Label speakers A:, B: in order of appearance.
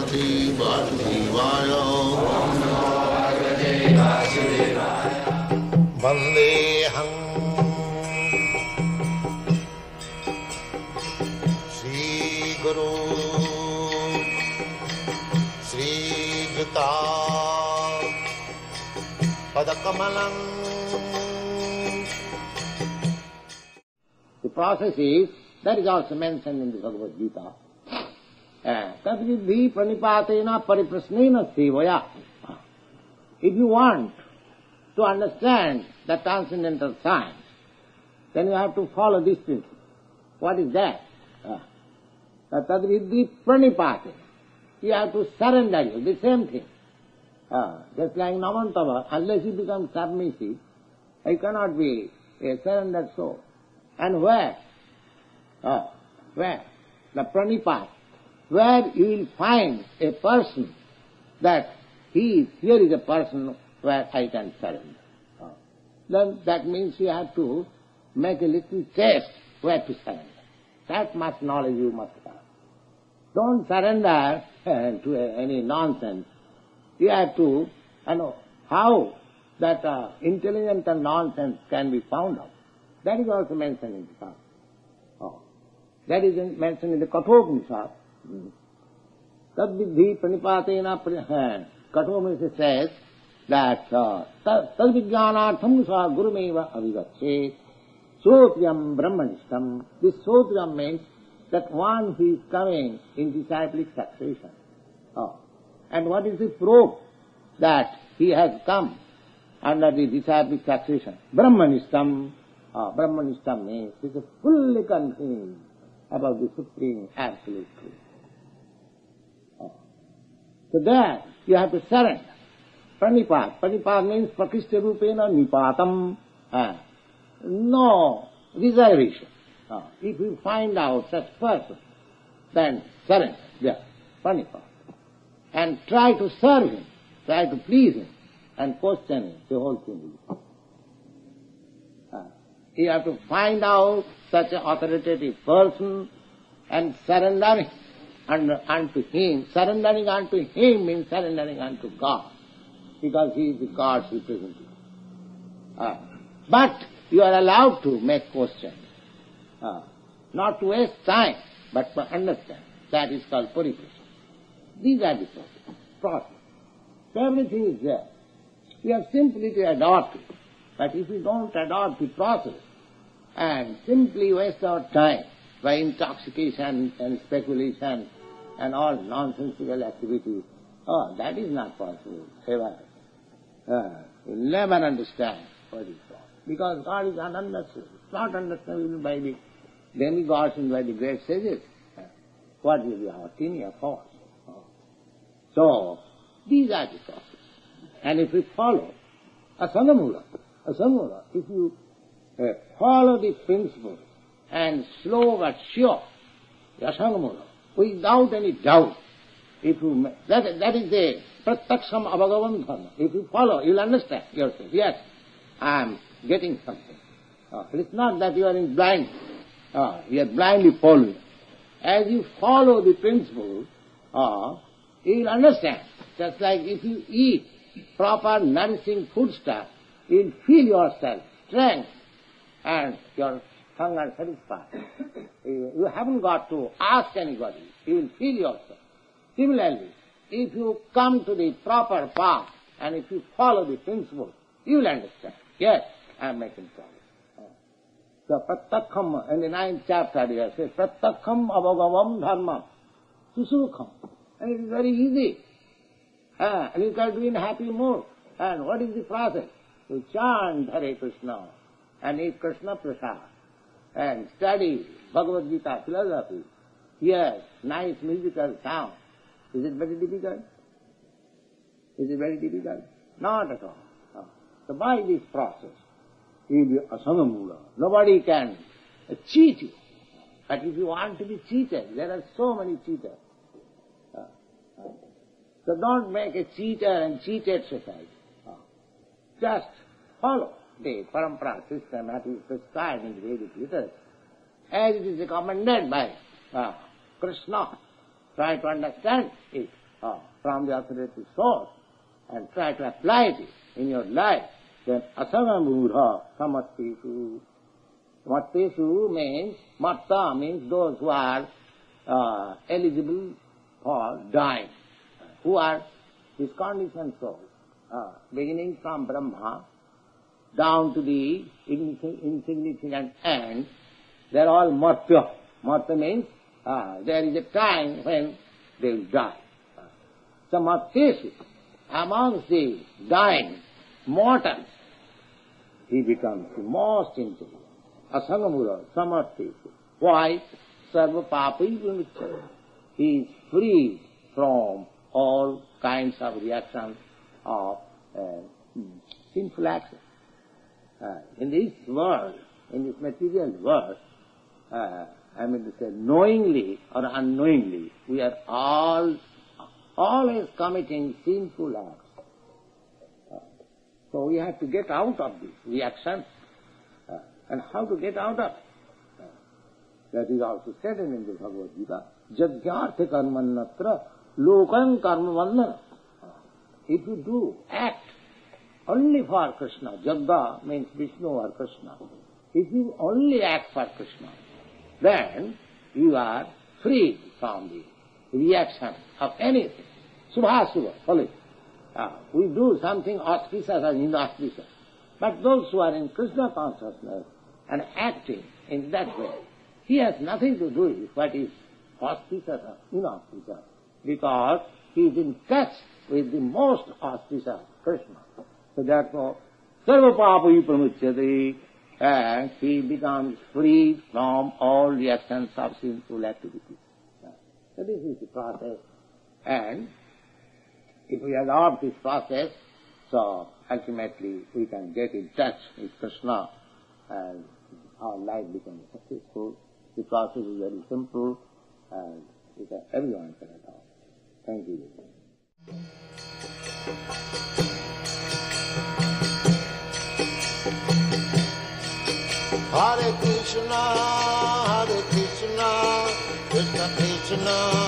A: Bhagavate Vasudevaya. Vandeham Shri Guru Shri Juta Padakamalam. The process is, that is also mentioned in the Bhagavad-gita. Tadvidhi pranipatena pariprasnena sevaya. If you want to understand the transcendental science, then you have to follow this principle. What is that? Tadvidhi pranipatena. You have to surrender you, the same thing. Just like Namantava, unless you become submissive, you cannot be a surrendered soul. And where? Where? The pranipat. Where you will find a person that here is a person where I can surrender. Then that means you have to make a little test where to surrender. That much knowledge you must have. Don't surrender to any nonsense. You have to know how that intelligent and nonsense can be found out. That is also mentioned in the Psalm. That is mentioned in the Kathopanishad. Tadvidhi pranipatena Kathopanishad says that tadvijnanartham sa gurumeva avivachet sotriyam brahmanishtam. This sotriyam means that one who is coming in disciplic succession. And what is the proof that he has come under the disciplic succession? Brahmanishtam. Brahmanishtam means he is fully convinced about the Supreme Absolute Truth. So there you have to surrender. Pranipat. Pranipat means prakishta rupena nipatam. No reservation. If you find out such person, then surrender. There. Pranipat. And try to serve him, try to please him, and question him, the whole thing will come. You have to find out such an authoritative person and surrender unto him. Surrendering unto him means surrendering unto God, because he is the God's representative. But you are allowed to make questions, not to waste time, but to understand. That is called purification. These are the process. Everything is there. We have simply to adopt it. But if we don't adopt the process and simply waste our time by intoxication and speculation and all nonsensical activities, that is not possible ever. We'll never understand what is God. Because God is ununderstood. It's not understandable by the demigods and by the great sages. What will be our tiny force? So, these are the processes. And if we follow asangamula, if you follow the principle and slow but sure, asangamula, without any doubt, if you that is the prataksham abhagavan dharma. If you follow, you'll understand yourself. Yes, I am getting something. It is not that you are in blind. You are blindly following. As you follow the principle, you will understand. Just like if you eat proper nourishing foodstuff, you will feel yourself strength and your hunger satisfied. You haven't got to ask anybody. You will feel yourself. Similarly, if you come to the proper path and if you follow the principle, you will understand. Yes, I am making progress. So, Prattakham, in the 9th chapter, here says, Prattakham abhagavam dharmam susukham. And it is very easy. And you can do in happy mood. And what is the process? You chant Hare Krishna and eat Krishna Prasad and study Bhagavad-gita philosophy. Yes, nice musical sound. Is it very difficult? Is it very difficult? Not at all. So by this process, you will be asangamula. Nobody can cheat you. But if you want to be cheated, there are so many cheaters. So don't make a cheater and cheated society. Just follow the parampara system that is prescribed in the Vedic literature, as it is recommended by Krishna. Try to understand it from the authoritative source and try to apply it in your life, then asagamudha samatteshu. Matteshu means, matta means those who are eligible for dying, who are this conditioned souls, beginning from Brahma down to the insignificant end. They are all martya. Martya means there is a time when they will die. So matteshu, amongst the dying mortals, he becomes the most intelligent. Asangamura samarteshu. Why? Sarva papai vimucchate. He is free from all kinds of reactions of sinful actions. In this world, in this material world, knowingly or unknowingly, we are always committing sinful acts. So we have to get out of this reaction. And how to get out of it? That is also said in the Bhagavad-gita. Jagyartha karmannatra lokam karma vandana. If you do act only for Krishna, Jagga means Vishnu or Krishna. If you only act for Krishna, then you are free from the reaction of anything. Subhasubha, follow. We do something auspicious or inauspicious. But those who are in Krishna consciousness and acting in that way, he has nothing to do with what is auspicious or inauspicious, because he is in touch with the most auspicious Krishna. So therefore, sarva papai pramuchyate, and he becomes free from all reactions of sinful activities. So this is the process. And if we adopt this process, so ultimately we can get in touch with Krishna and our life becomes successful. The process is very simple and everyone can adopt. Thank you.
B: Hare Krishna, Krishna Krishna,